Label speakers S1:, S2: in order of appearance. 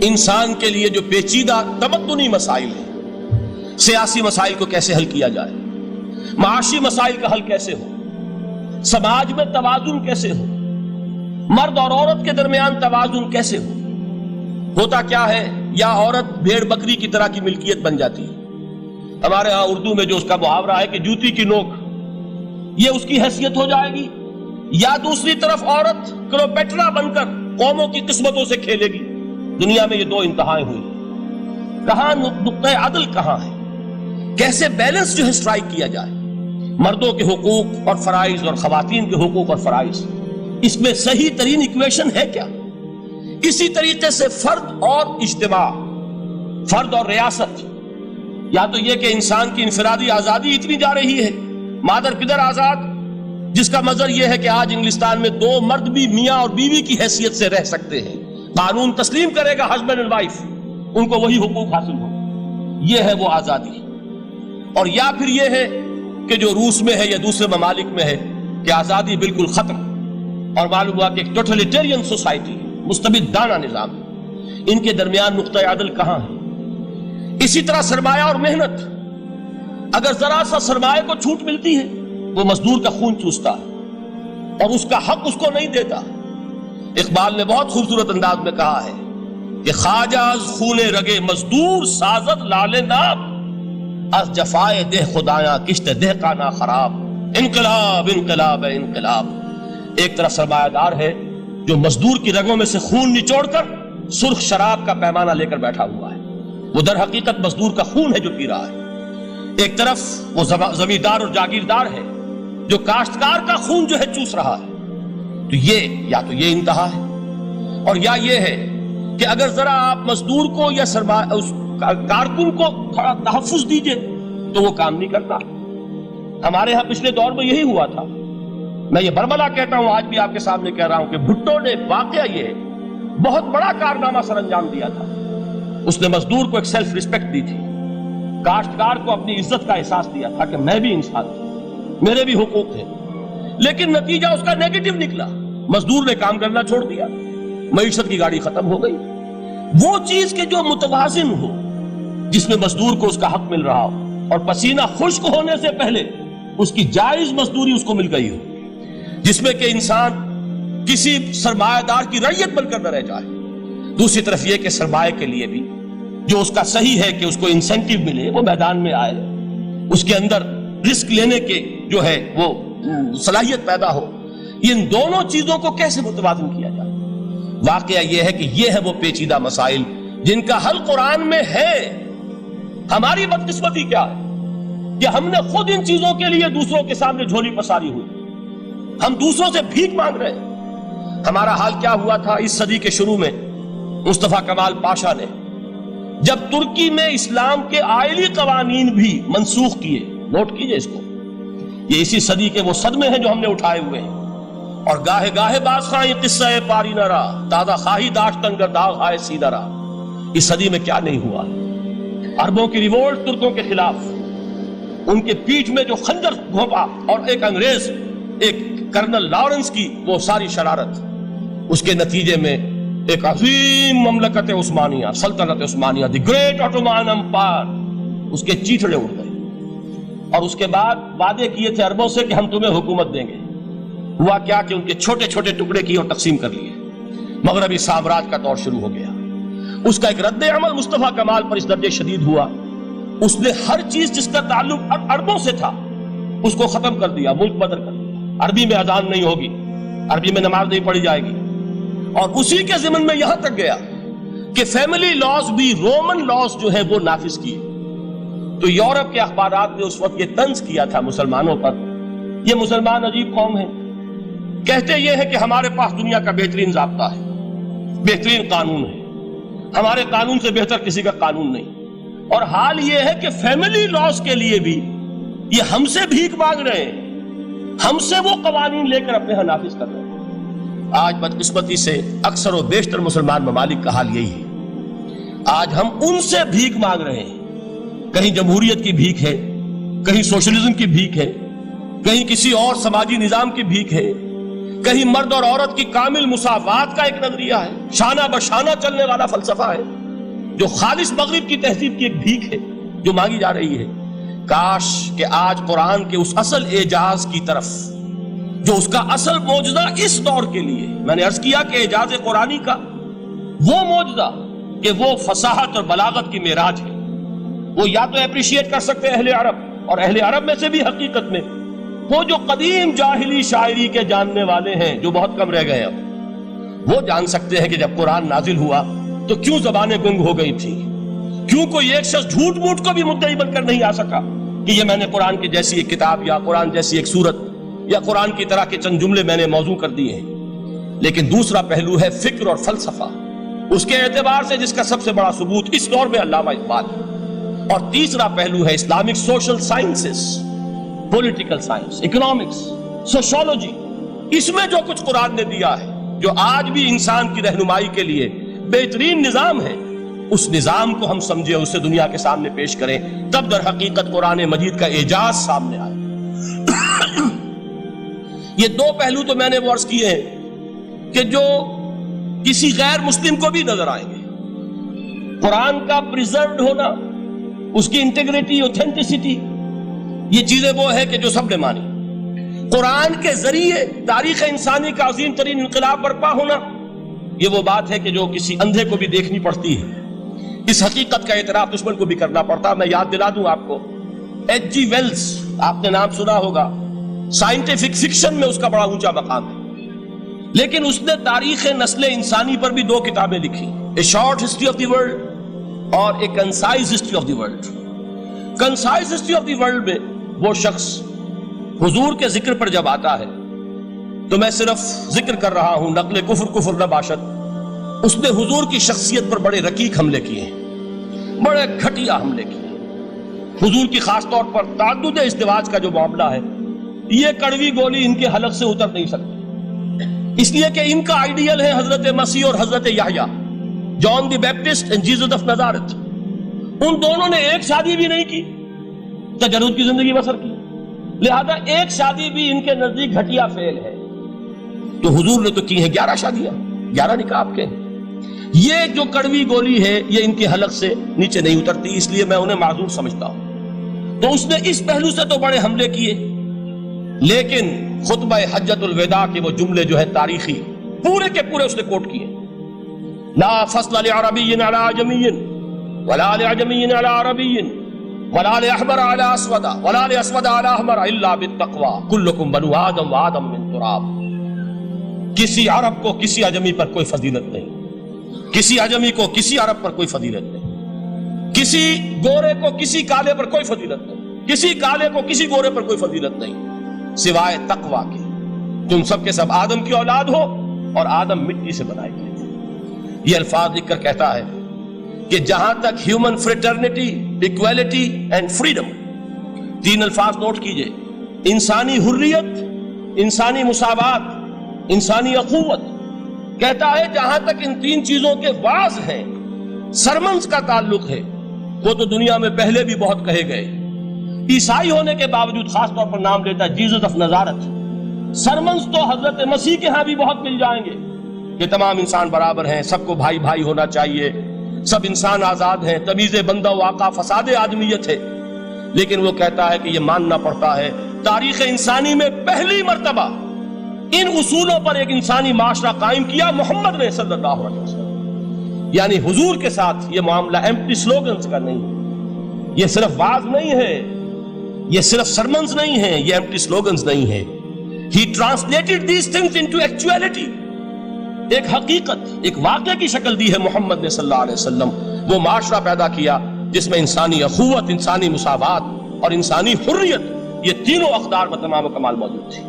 S1: انسان کے لیے جو پیچیدہ تمدنی مسائل ہیں، سیاسی مسائل کو کیسے حل کیا جائے، معاشی مسائل کا حل کیسے ہو، سماج میں توازن کیسے ہو، مرد اور عورت کے درمیان توازن کیسے ہو۔ ہوتا کیا ہے، یا عورت بھیڑ بکری کی طرح کی ملکیت بن جاتی ہے۔ ہمارے ہاں اردو میں جو اس کا محاورہ ہے کہ جوتی کی نوک، یہ اس کی حیثیت ہو جائے گی، یا دوسری طرف عورت کلوپیٹرا بن کر قوموں کی قسمتوں سے کھیلے گی۔ دنیا میں یہ دو انتہائیں ہوئی، کہاں نقطہ عدل کہاں ہے، کیسے بیلنس جو ہے اسٹرائک کیا جائے، مردوں کے حقوق اور فرائض اور خواتین کے حقوق اور فرائض، اس میں صحیح ترین ایکویشن ہے کیا؟ اسی طریقے سے فرد اور اجتماع، فرد اور ریاست، یا تو یہ کہ انسان کی انفرادی آزادی اتنی جا رہی ہے، مادر پدر آزاد، جس کا مظہر یہ ہے کہ آج انگلستان میں دو مرد بھی میاں اور بیوی کی حیثیت سے رہ سکتے ہیں، قانون تسلیم کرے گا ہسبینڈ اینڈ وائف، ان کو وہی حقوق حاصل ہو، یہ ہے وہ آزادی۔ اور یا پھر یہ ہے کہ جو روس میں ہے یا دوسرے ممالک میں ہے کہ آزادی بالکل ختم، اور معلوم ہوا کہ ایک ٹوٹلیٹیرین سوسائٹی، مستبدانہ نظام، ان کے درمیان نقطہ عدل کہاں ہے؟ اسی طرح سرمایہ اور محنت، اگر ذرا سا سرمایہ کو چھوٹ ملتی ہے، وہ مزدور کا خون چوستا ہے اور اس کا حق اس کو نہیں دیتا۔ اقبال نے بہت خوبصورت انداز میں کہا ہے کہ خواجہ از خون رگے مزدور سازد لال ناب، از جفائے دہ خدایاں کشت دہ کا نا خراب، انقلاب انقلاب انقلاب۔ ایک طرف سرمایہ دار ہے جو مزدور کی رگوں میں سے خون نچوڑ کر سرخ شراب کا پیمانہ لے کر بیٹھا ہوا ہے، وہ در حقیقت مزدور کا خون ہے جو پی رہا ہے۔ ایک طرف وہ زمیندار اور جاگیردار ہے جو کاشتکار کا خون جو ہے چوس رہا ہے۔ تو یہ انتہا ہے، اور یا یہ ہے کہ اگر ذرا آپ مزدور کو یا اس کارکن کو تھوڑا تحفظ دیجئے تو وہ کام نہیں کرتا۔ ہمارے ہاں پچھلے دور میں یہی ہوا تھا۔ میں یہ برملا کہتا ہوں، آج بھی آپ کے سامنے کہہ رہا ہوں کہ بھٹو نے واقعہ یہ بہت بڑا کارنامہ سر انجام دیا تھا۔ اس نے مزدور کو ایک سیلف ریسپیکٹ دی تھی، کاشتکار کو اپنی عزت کا احساس دیا تھا کہ میں بھی انسان ہوں، میرے بھی حقوق تھے، لیکن نتیجہ اس کا نیگیٹو نکلا۔ مزدور نے کام کرنا چھوڑ دیا، معیشت کی گاڑی ختم ہو گئی۔ وہ چیز کہ جو متوازن ہو، جس میں مزدور کو اس کا حق مل رہا ہو اور پسینہ خشک ہونے سے پہلے اس کی جائز مزدوری اس کو مل گئی ہو، جس میں کہ انسان کسی سرمایہ دار کی رعیت بن کر نہ رہ جائے۔ دوسری طرف یہ کہ سرمایہ کے لیے بھی جو اس کا صحیح ہے کہ اس کو انسینٹیو ملے، وہ میدان میں آئے، اس کے اندر رسک لینے کے جو ہے وہ صلاحیت پیدا ہو۔ ان دونوں چیزوں کو کیسے متوازن کیا جائے؟ واقعہ یہ ہے کہ یہ ہے وہ پیچیدہ مسائل جن کا حل قرآن میں ہے۔ ہماری بدقسمتی کیا ہے کہ ہم نے خود ان چیزوں کے لیے دوسروں کے سامنے جھولی پساری ہوئی، ہم دوسروں سے بھیک مانگ رہے ہیں۔ ہمارا حال کیا ہوا تھا اس صدی کے شروع میں؟ مصطفیٰ کمال پاشا نے جب ترکی میں اسلام کے آئلی قوانین بھی منسوخ کیے، نوٹ کیجئے اس کو، یہ اسی صدی کے وہ صدمے ہیں جو ہم نے اٹھائے ہوئے ہیں۔ اور گاہے گاہے باز خواہی قصہ پاری نہ رہا، تازہ خواہی داشتن گرداغ آئے سیدھا رہا۔ اس صدی میں کیا نہیں ہوا؟ عربوں کی ریوولٹ ترکوں کے خلاف، ان کے پیٹھ میں جو خنجر گھونپا، اور ایک انگریز، ایک کرنل لارنس کی وہ ساری شرارت، اس کے نتیجے میں ایک عظیم مملکت عثمانیہ، سلطنت عثمانیہ، دی گریٹ آٹومان امپائر، اس کے چیتڑے اڑ گئے۔ اور اس کے بعد وعدے کیے تھے عربوں سے کہ ہم تمہیں حکومت دیں گے۔ ہوا کیا کہ ان کے چھوٹے چھوٹے ٹکڑے کیے اور تقسیم کر لیے۔ مغربی سامراج کا دور شروع ہو گیا۔ اس کا ایک رد عمل مصطفیٰ کمال پر اس درجے شدید ہوا، اس نے ہر چیز جس کا تعلق عربوں سے تھا اس کو ختم کر دیا، ملک بدر کر دیا۔ عربی میں اذان نہیں ہوگی، عربی میں نماز نہیں پڑھی جائے گی، اور اسی کے ضمن میں یہاں تک گیا کہ فیملی لاز بھی رومن لاز جو ہے وہ نافذ کیے۔ تو یورپ کے اخبارات نے اس وقت یہ طنز کیا تھا مسلمانوں پر، یہ مسلمان عجیب قوم ہے، کہتے یہ ہے کہ ہمارے پاس دنیا کا بہترین ضابطہ ہے، بہترین قانون ہے، ہمارے قانون سے بہتر کسی کا قانون نہیں، اور حال یہ ہے کہ فیملی لاز کے لیے بھی یہ ہم سے بھیک مانگ رہے ہیں، ہم سے وہ قوانین لے کر اپنے ہاں نافذ کر رہے ہیں۔ آج بدقسمتی سے اکثر و بیشتر مسلمان ممالک کا حال یہی ہے، آج ہم ان سے بھیک مانگ رہے ہیں، کہیں جمہوریت کی بھیک ہے، کہیں سوشلزم کی بھیک ہے، کہیں کسی اور سماجی نظام کی بھیک ہے، کہیں مرد اور عورت کی کامل مساوات کا ایک نظریہ ہے، شانہ بشانہ چلنے والا فلسفہ ہے، جو خالص مغرب کی تہذیب کی ایک بھیک ہے جو مانگی جا رہی ہے۔ کاش کہ آج قرآن کے اس اصل اعجاز کی طرف، جو اس کا اصل معجزہ اس دور کے لیے، میں نے عرض کیا کہ اعجاز قرآنی کا وہ معجزہ کہ وہ فصاحت اور بلاغت کی معراج ہے، وہ یا تو اپریشیٹ کر سکتے اہل عرب، اور اہل عرب میں سے بھی حقیقت میں وہ جو قدیم جاہلی شاعری کے جاننے والے ہیں جو بہت کم رہ گئے اب، وہ جان سکتے ہیں کہ جب قرآن نازل ہوا تو کیوں زبانیں گنگ ہو گئی تھیں، کیوں کوئی ایک شخص جھوٹ موٹ کو بھی مدعی بن کر نہیں آ سکا کہ یہ میں نے قرآن کی جیسی ایک کتاب یا قرآن جیسی ایک سورت یا قرآن کی طرح کے چند جملے میں نے موضوع کر دیے ہیں۔ لیکن دوسرا پہلو ہے فکر اور فلسفہ، اس کے اعتبار سے جس کا سب سے بڑا ثبوت اس دور میں علامہ اقبال ہے۔ اور تیسرا پہلو ہے Islamic social sciences, political science, economics, sociology. اس میں جو کچھ قرآن نے دیا ہے، جو آج بھی انسان کی رہنمائی کے لیے بہترین نظام ہے، اس نظام کو ہم سمجھے، اسے دنیا کے سامنے پیش کریں، تب در حقیقت قرآن مجید کا اعجاز سامنے آئے۔ یہ دو پہلو تو میں نے وہ عرض کیے ہیں کہ جو کسی غیر مسلم کو بھی نظر آئیں گے۔ قرآن کا پریزروڈ ہونا، اس کی انٹیگریٹی، اوتھینٹسٹی، یہ چیزیں وہ ہے کہ جو سب نے مانی۔ قرآن کے ذریعے تاریخ انسانی کا عظیم ترین انقلاب برپا ہونا، یہ وہ بات ہے کہ جو کسی اندھے کو بھی دیکھنی پڑتی ہے۔ اس حقیقت کا اعتراف دشمن کو بھی کرنا پڑتا۔ میں یاد دلا دوں آپ کو، ایچ جی ویلز، آپ نے نام سنا ہوگا، سائنٹیفک فکشن میں اس کا بڑا اونچا مقام ہے، لیکن اس نے تاریخ نسل انسانی پر بھی دو کتابیں لکھی، a short history of the world اور a concise history of the world. Concise history of the world میں وہ شخص حضور کے ذکر پر جب آتا ہے تو میں صرف ذکر کر رہا ہوں، نقل کفر نہ باشد، اس نے حضور کی شخصیت پر بڑے رقیق حملے کیے ہیں، بڑے گھٹیا حملے کیے ہیں۔ حضور کی خاص طور پر تعدد ازدواج کا جو معاملہ ہے، یہ کڑوی گولی ان کے حلق سے اتر نہیں سکتی، اس لیے کہ ان کا آئیڈیل ہے حضرت مسیح اور حضرت یحییٰ، جان دی بیپٹسٹ اینڈ جیسس آف نازارت۔ ان دونوں نے ایک شادی بھی نہیں کی، تجرد کی زندگی بسر کی، لہذا ایک شادی بھی ان کے نزدیک گھٹیا فعل ہے۔ تو حضور نے تو کی ہیں 11 شادیاں، 11 نکاح آپ کے ہیں۔ یہ جو کڑوی گولی ہے یہ ان کے حلق سے نیچے نہیں اترتی، اس لیے میں انہیں معذور سمجھتا ہوں۔ تو اس نے اس پہلو سے تو بڑے حملے کیے، لیکن خطبہ حجۃ الوداع کے وہ جملے جو ہے تاریخی، پورے کے پورے اس نے کوٹ کیے، لا فصل لعربی علی عجمی ولا لعجمی علی عربی ولا لأحمر علی اسود ولا لأسود علی احمر الا بالتقوی کلکم بنو آدم وآدم من تراب۔ کسی عرب کو کسی عجمی پر کوئی فضیلت نہیں، کسی عجمی کو کسی عرب پر کوئی فضیلت نہیں، کسی گورے کو کسی کالے پر کوئی فضیلت نہیں، کسی کالے کو کسی گورے پر کوئی فضیلت نہیں سوائے تقوی کے۔ تم سب کے سب آدم کی اولاد ہو اور آدم مٹی سے بنائے گئے تھے۔ یہ الفاظ لکھ کر کہتا ہے کہ جہاں تک human fraternity, equality and freedom, تین الفاظ نوٹ کیجئے، انسانی حریت، انسانی مساوات، انسانی اخوت، کہتا ہے جہاں تک ان تین چیزوں کے واز ہیں، سرمنز کا تعلق ہے، وہ تو دنیا میں پہلے بھی بہت کہے گئے۔ عیسائی ہونے کے باوجود خاص طور پر نام لیتا ہے جیسس آف نازارت۔ سرمنز تو حضرت مسیح کے ہاں بھی بہت مل جائیں گے کہ تمام انسان برابر ہیں، سب کو بھائی بھائی ہونا چاہیے، سب انسان آزاد ہیں، تمیز بندہ و آقا فساد آدمیت ہے۔ لیکن وہ کہتا ہے کہ یہ ماننا پڑتا ہے تاریخ انسانی میں پہلی مرتبہ ان اصولوں پر ایک انسانی معاشرہ قائم کیا محمد نے صلی اللہ علیہ وسلم۔ یعنی حضور کے ساتھ یہ معاملہ ایمپٹی سلوگنز کا نہیں، یہ صرف واز نہیں ہے، یہ صرف سرمنز نہیں ہیں، یہ ایمپٹی سلوگنز نہیں ہیں۔ He translated these things into actuality، ایک حقیقت، ایک واقعے کی شکل دی ہے محمد نے صلی اللہ علیہ وسلم۔ وہ معاشرہ پیدا کیا جس میں انسانی اخوت، انسانی مساوات اور انسانی حریت، یہ تینوں اقدار و تمام و کمال موجود تھی۔